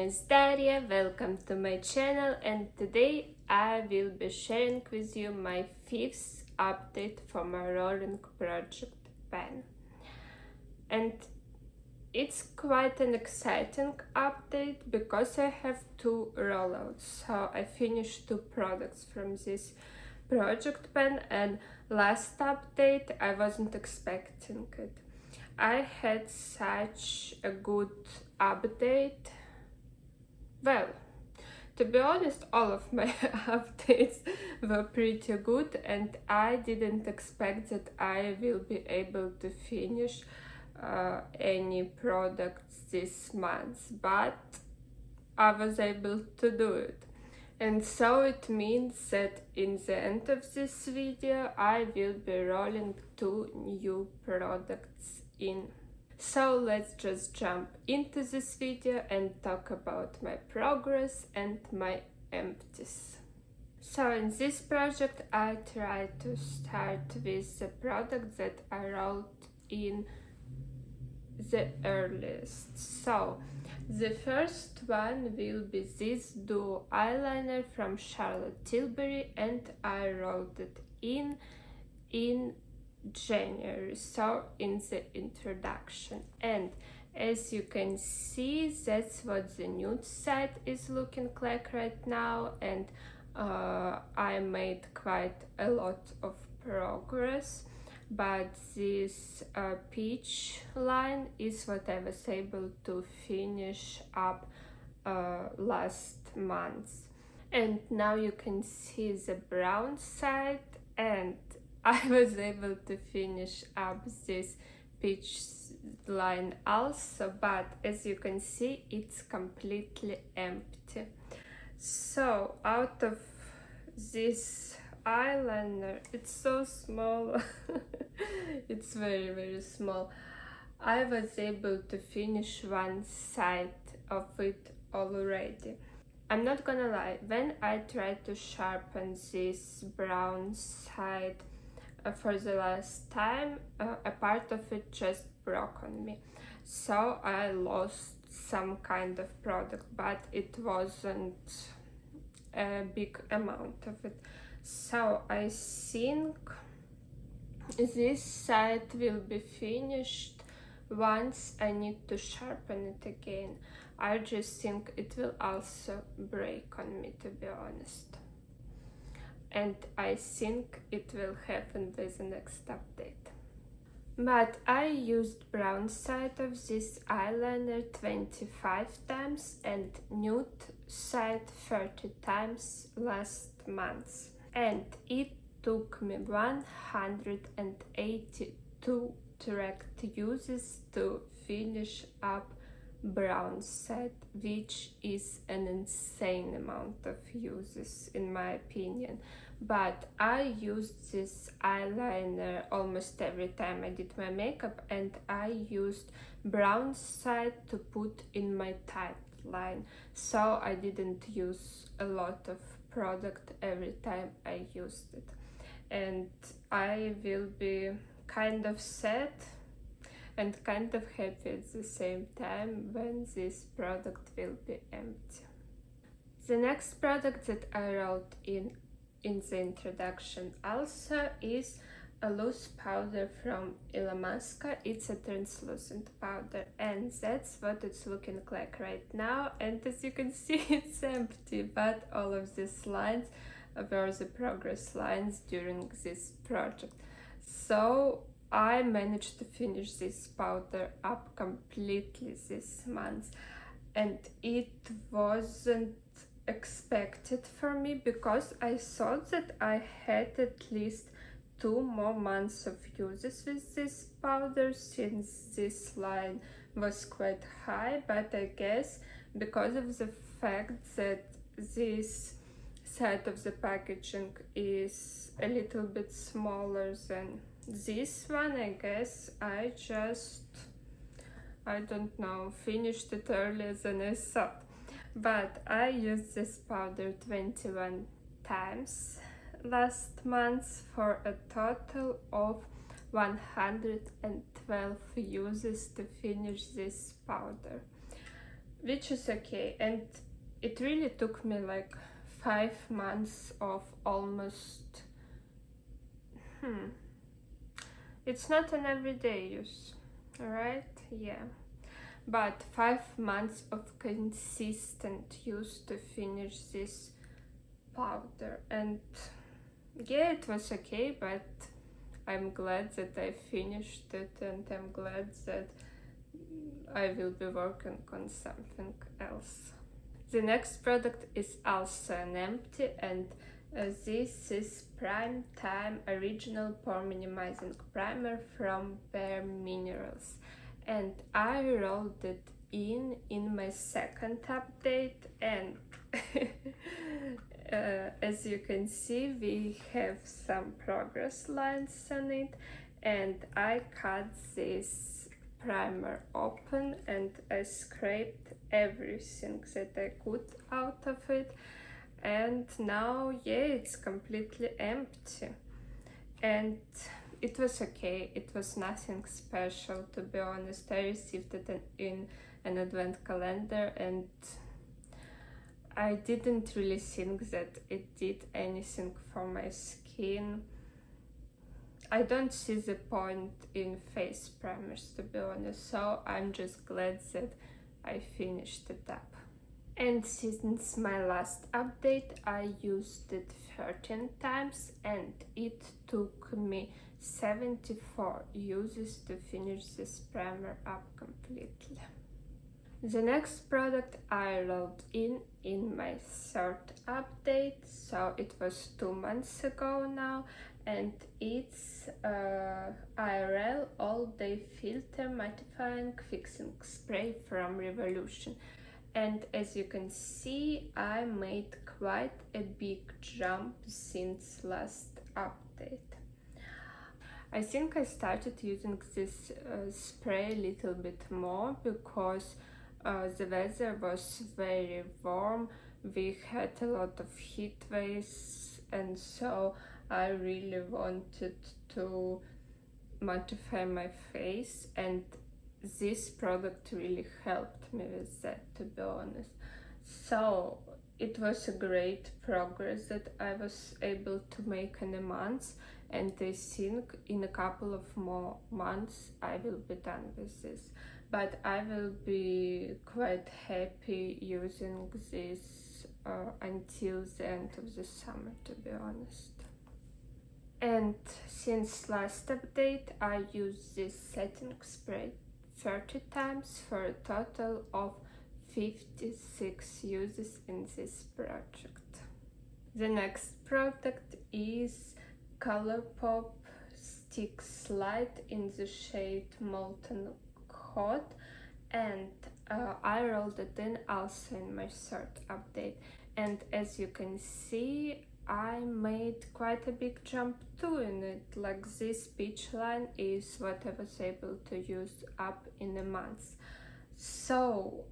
is Daria, welcome to my channel, and today I will be sharing with you my 5th update for my rolling project pen. And it's quite an exciting update because I have 2 rollouts. So I finished 2 products from this project pen, and last update I wasn't expecting it. I had such a good update. Well, to be honest, all of my updates were pretty good, and I didn't expect that I will be able to finish any products this month, but I was able to do it. And so it means that in the end of this video I will be rolling 2 new products in. So let's just jump into this video and talk about my progress and my empties. So in this project I tried to start with the product that I rolled in the earliest. So the first one will be this duo eyeliner from Charlotte Tilbury, and I rolled it in January, so in the introduction. And as you can see, that's what the nude side is looking like right now, and I made quite a lot of progress, but this peach line is what I was able to finish up last month. And now you can see the brown side, and I was able to finish up this peach line also, but as you can see it's completely empty. So out of this eyeliner, it's so small, it's very small, I was able to finish one side of it already. I'm not gonna lie, when I tried to sharpen this brown side for the last time, a part of it just broke on me, so I lost some kind of product, but it wasn't a big amount of it. So I think this side will be finished once I need to sharpen it again. I just think it will also break on me, to be honest. And I think it will happen with the next update. But I used brown side of this eyeliner 25 times and nude side 30 times last month. And it took me 182 direct uses to finish up brown side, which is an insane amount of uses in my opinion. But I used this eyeliner almost every time I did my makeup, and I used brown side to put in my tight line, so I didn't use a lot of product every time I used it. And I will be kind of sad and kind of happy at the same time when this product will be empty. The next product that I rolled in the introduction also is a loose powder from Illamasqua. It's a translucent powder, and that's what it's looking like right now. And as you can see, it's empty, but all of these lines were the progress lines during this project. So I managed to finish this powder up completely this month, and it wasn't expected for me because I thought that I had at least 2 more months of uses with this powder, since this line was quite high. But I guess because of the fact that this side of the packaging is a little bit smaller than this one, I guess I don't know, finished it earlier than I thought. But I used this powder 21 times last month for a total of 112 uses to finish this powder, which is okay. And it really took me like 5 months of almost it's not an everyday use, alright? Yeah, but 5 months of consistent use to finish this powder. And yeah, it was okay, but I'm glad that I finished it, and I'm glad that I will be working on something else. The next product is also an empty, and this is Prime Time Original Pore-minimazing Primer from BareMinerals, and I rolled it in my second update, and as you can see, we have some progress lines on it, and I cut this primer open and I scraped everything that I could out of it, and now yeah, it's completely empty. And it was okay, it was nothing special, to be honest. I received it in an advent calendar, and I didn't really think that it did anything for my skin. I don't see the point in face primers, to be honest, so I'm just glad that I finished it up. And since my last update, I used it 13 times, and it took me 74 uses to finish this primer up completely. The next product I rolled in my third update, so it was 2 months ago now, and it's IRL All Day Filter Mattifying Fixing Spray from Revolution. And as you can see, I made quite a big jump since last update. I think I started using this spray a little bit more because the weather was very warm, we had a lot of heat waves, and so I really wanted to mattify my face, and this product really helped me with that, to be honest. So it was a great progress that I was able to make in a month, and I think in a couple of more months I will be done with this. But I will be quite happy using this until the end of the summer, to be honest. And since last update, I used this setting spray 30 times for a total of 56 uses in this project. The next product is ColourPop Stix Light in the shade Molten Hot, and I rolled it in also in my third update, and as you can see, I made quite a big jump too in it. Like, this peach line is what I was able to use up in a month. So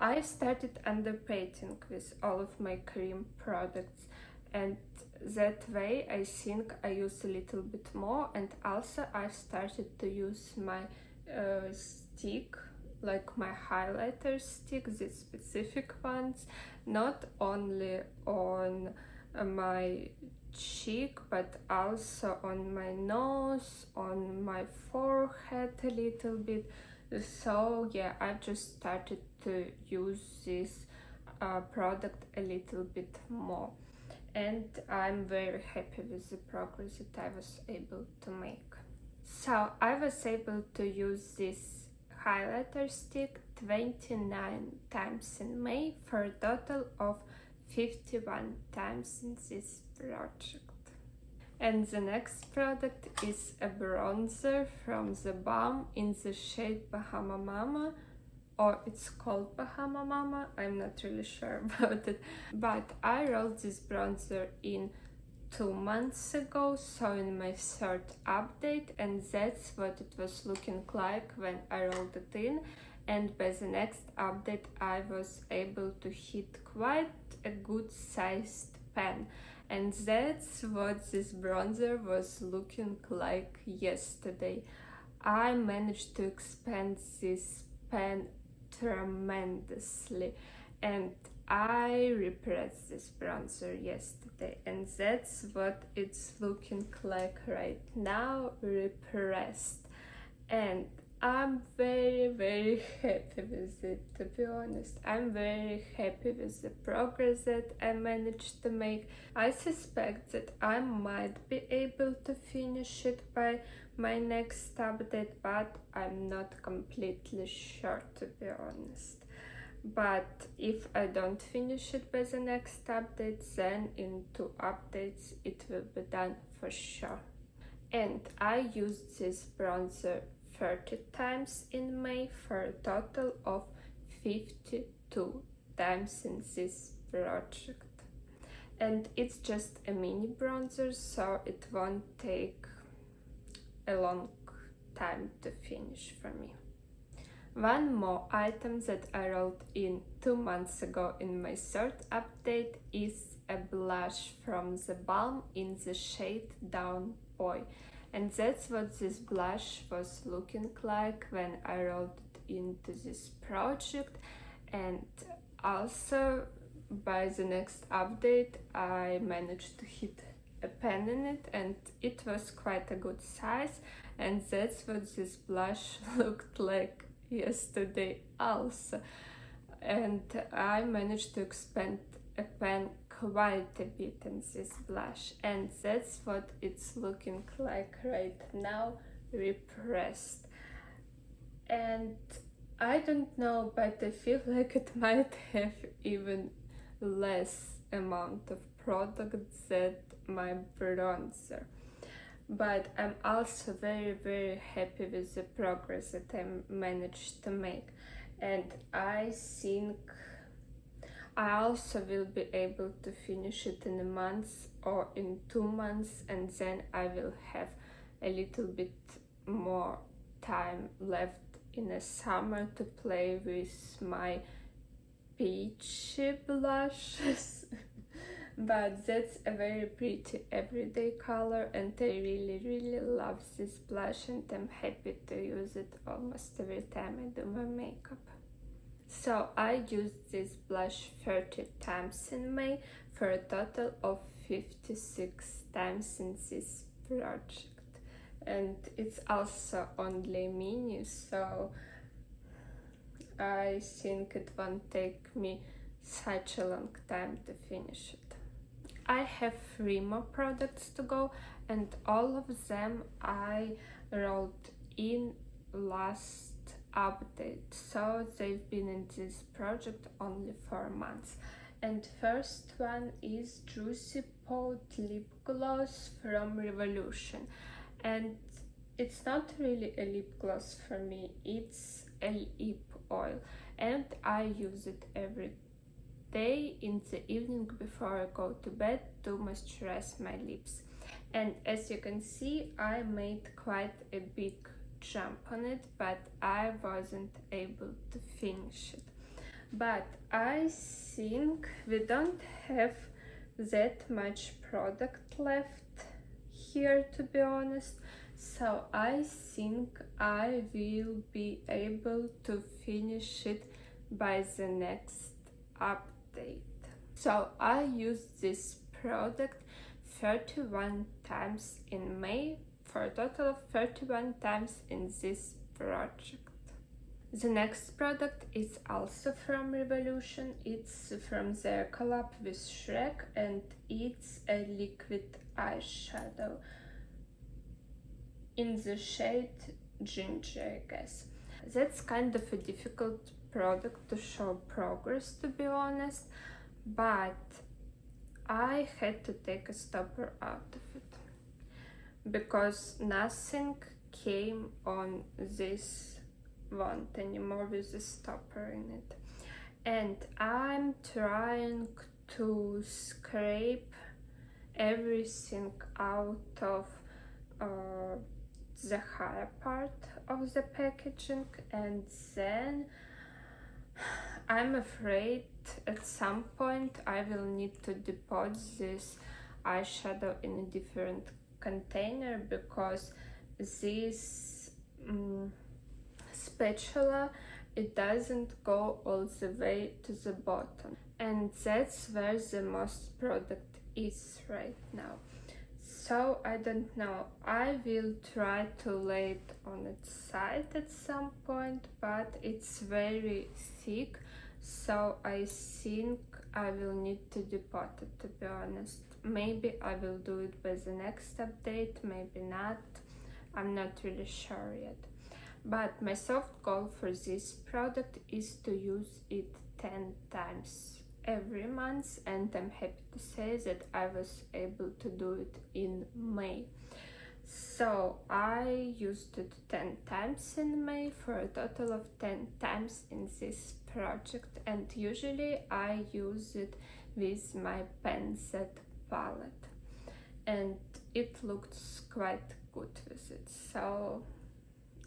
I started underpainting with all of my cream products, and that way I think I used a little bit more, and also I started to use my stick, like my highlighter stick, these specific ones, not only on my cheek but also on my nose, on my forehead a little bit. So yeah, I've just started to use this product a little bit more, and I'm very happy with the progress that I was able to make. So I was able to use this highlighter stick 29 times in May for a total of 51 times in this project. And the next product is a bronzer from TheBalm in the shade Bahama Mama, or it's called Bahama Mama, I'm not really sure about it, but I rolled this bronzer in 2 months ago, so in my third update, and that's what it was looking like when I rolled it in. And by the next update I was able to hit quite a good sized pan, and that's what this bronzer was looking like yesterday. I managed to expand this pan tremendously, and I repressed this bronzer yesterday, and that's what it's looking like right now, repressed. And I'm very happy with it, to be honest. I'm very happy with the progress that I managed to make. I suspect that I might be able to finish it by my next update, but I'm not completely sure, to be honest. But if I don't finish it by the next update, then in 2 updates it will be done for sure. And I used this bronzer 30 times in May for a total of 52 times in this project. And it's just a mini bronzer, so it won't take a long time to finish for me. One more item that I rolled in 2 months ago in my 3rd update is a blush from TheBalm in the shade Down Boy. And that's what this blush was looking like when I rolled it into this project. And also by the next update I managed to hit a pen in it, and it was quite a good size, and that's what this blush looked like yesterday also. And I managed to expand a pen quite a bit in this blush, and that's what it's looking like right now, repressed. And I don't know, but I feel like it might have even less amount of product than my bronzer. But I'm also very happy with the progress that I managed to make, and I think I also will be able to finish it in a month or in 2 months, and then I will have a little bit more time left in the summer to play with my peachy blushes. But that's a very pretty everyday color, and I really love this blush, and I'm happy to use it almost every time I do my makeup. So I used this blush 30 times in May for a total of 56 times in this project. And it's also only mini, so I think it won't take me such a long time to finish it. I have 3 more products to go, and all of them I rolled in last update, so they've been in this project only 4 months. And first one is Juicy Pout Lip Gloss from Revolution, and it's not really a lip gloss for me, it's a lip oil, and I use it every day in the evening before I go to bed to moisturize my lips. And as you can see, I made quite a big jump on it, but I wasn't able to finish it. But I think we don't have that much product left here, to be honest, so I think I will be able to finish it by the next update. So I used this product 31 times in May for a total of 31 times in this project. The next product is also from Revolution. It's from their collab with Shrek, and it's a liquid eyeshadow in the shade Gingy, I guess. That's kind of a difficult product to show progress, to be honest, but I had to take a stopper out of it because nothing came on this one anymore with a stopper in it. And I'm trying to scrape everything out of the higher part of the packaging, and then I'm afraid at some point I will need to deposit this eyeshadow in a different container, because this spatula it doesn't go all the way to the bottom, and that's where the most product is right now. So I don't know, I will try to lay it on its side at some point, but it's very thick, so I think I will need to depot it, to be honest. Maybe I will do it by the next update, maybe not. I'm not really sure yet. But my soft goal for this product is to use it 10 times every month, and I'm happy to say that I was able to do it in May. So I used it 10 times in May for a total of 10 times in this project, and usually I use it with my pen set palette, and it looks quite good with it. So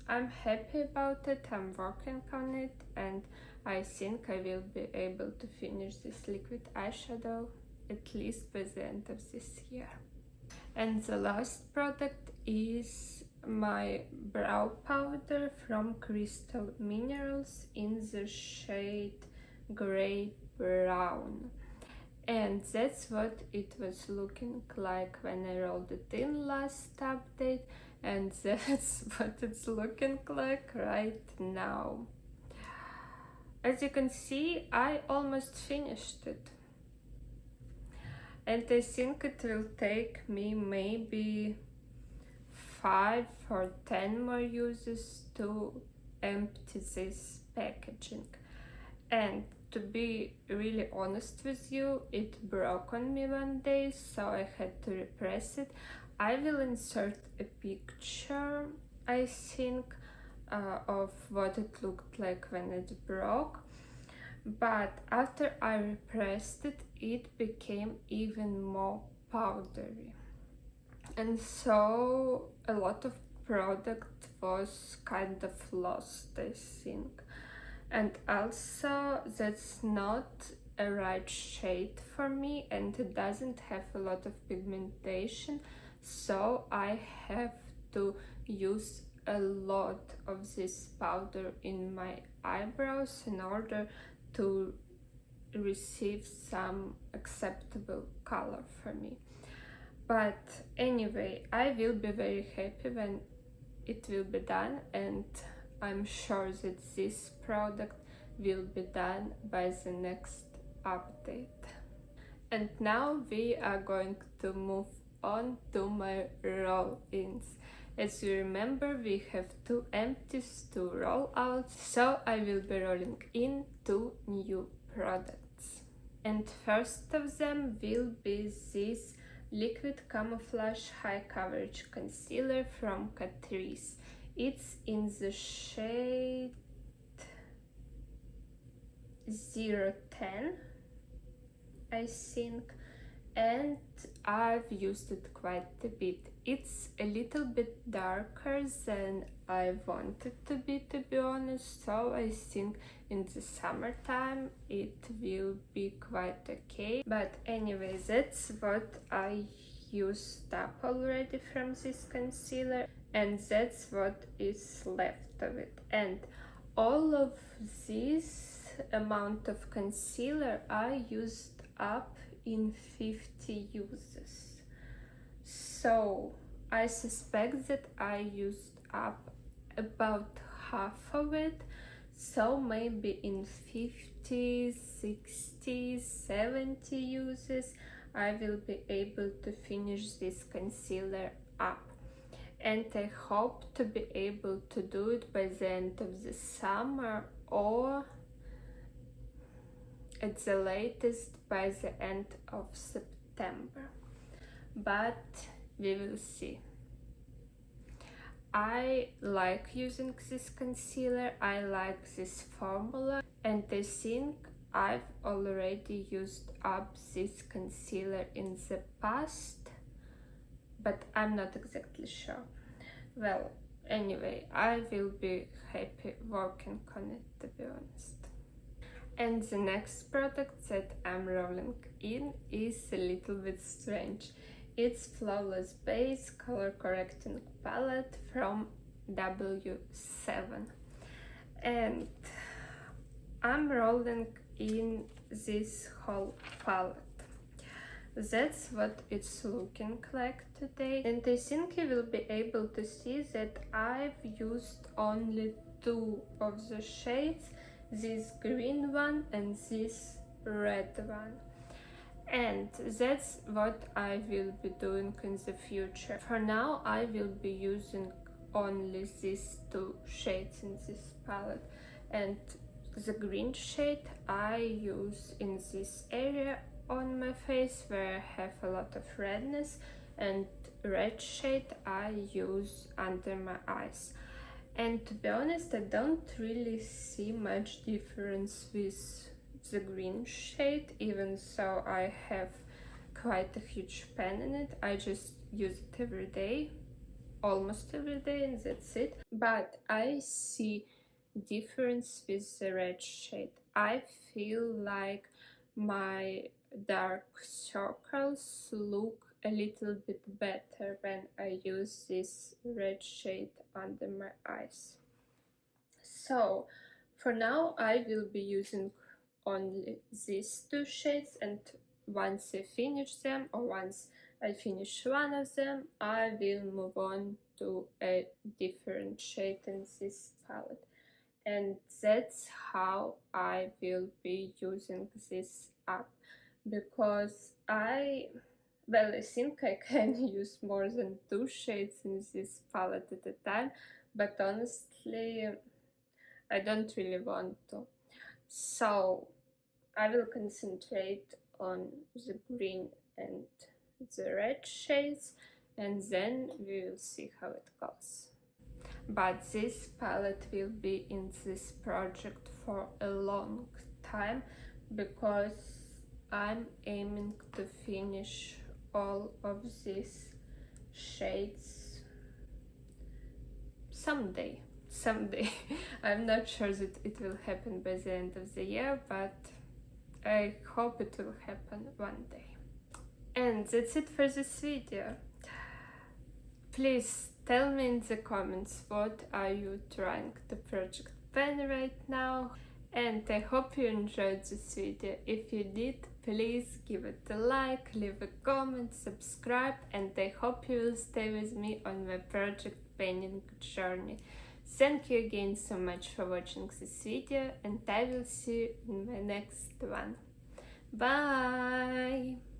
I'm happy about it, I'm working on it, and I think I will be able to finish this liquid eyeshadow at least by the end of this year. And the last product is my brow powder from Kristall Minerals in the shade Grey Brown. And that's what it was looking like when I rolled it in last update, and that's what it's looking like right now. As you can see, I almost finished it, and I think it will take me maybe 5 or 10 more uses to empty this packaging. And to be really honest with you, it broke on me one day, so I had to repress it. I will insert a picture, I think, of what it looked like when it broke, but after I repressed it, it became even more powdery, and so a lot of product was kind of lost, I think. And also that's not a right shade for me, and it doesn't have a lot of pigmentation, so I have to use a lot of this powder in my eyebrows in order to receive some acceptable color for me. But anyway, I will be very happy when it will be done, and I'm sure that this product will be done by the next update. And now we are going to move on to my roll-ins. As you remember, we have 2 empties to roll out, so I will be rolling in 2 new products. And first of them will be this Liquid Camouflage High Coverage Concealer from Catrice. It's in the shade 010, I think, and I've used it quite a bit. It's a little bit darker than I want it to be honest, so I think in the summertime it will be quite okay. But anyway, that's what I used up already from this concealer, and that's what is left of it. And all of this amount of concealer I used up in 50 uses. So I suspect that I used up about half of it, so maybe in 50, 60, 70 uses I will be able to finish this concealer up. And I hope to be able to do it by the end of the summer, or at the latest by the end of September. But we will see. I like using this concealer, I like this formula, and I think I've already used up this concealer in the past, but I'm not exactly sure. Well, anyway, I will be happy working on it, to be honest. And the next product that I'm rolling in is a little bit strange. It's Flawless Base Color Correcting Palette from W7. And I'm rolling in this whole palette. That's what it's looking like today, and I think you will be able to see that I've used only two of the shades, this green one and this red one. And that's what I will be doing in the future. For now, I will be using only these two shades in this palette, and the green shade I use in this area on my face where I have a lot of redness, and red shade I use under my eyes. And to be honest, I don't really see much difference with the green shade, even though I have quite a huge pan in it. I just use it every day, almost every day, and that's it. But I see difference with the red shade. I feel like my dark circles look a little bit better when I use this red shade under my eyes. So for now I will be using only these two shades, and once I finish them, or once I finish one of them, I will move on to a different shade in this palette. And that's how I will be using this up, because I think I can use more than two shades in this palette at a time, but honestly I don't really want to. So I will concentrate on the green and the red shades, and then we will see how it goes. But this palette will be in this project for a long time, because I'm aiming to finish all of these shades someday. I'm not sure that it will happen by the end of the year, but I hope it will happen one day. And that's it for this video. Please tell me in the comments what are you trying to project pen right now, and I hope you enjoyed this video. If you did, please give it a like, leave a comment, subscribe, and I hope you will stay with me on my project painting journey. Thank you again so much for watching this video, and I will see you in my next one. Bye!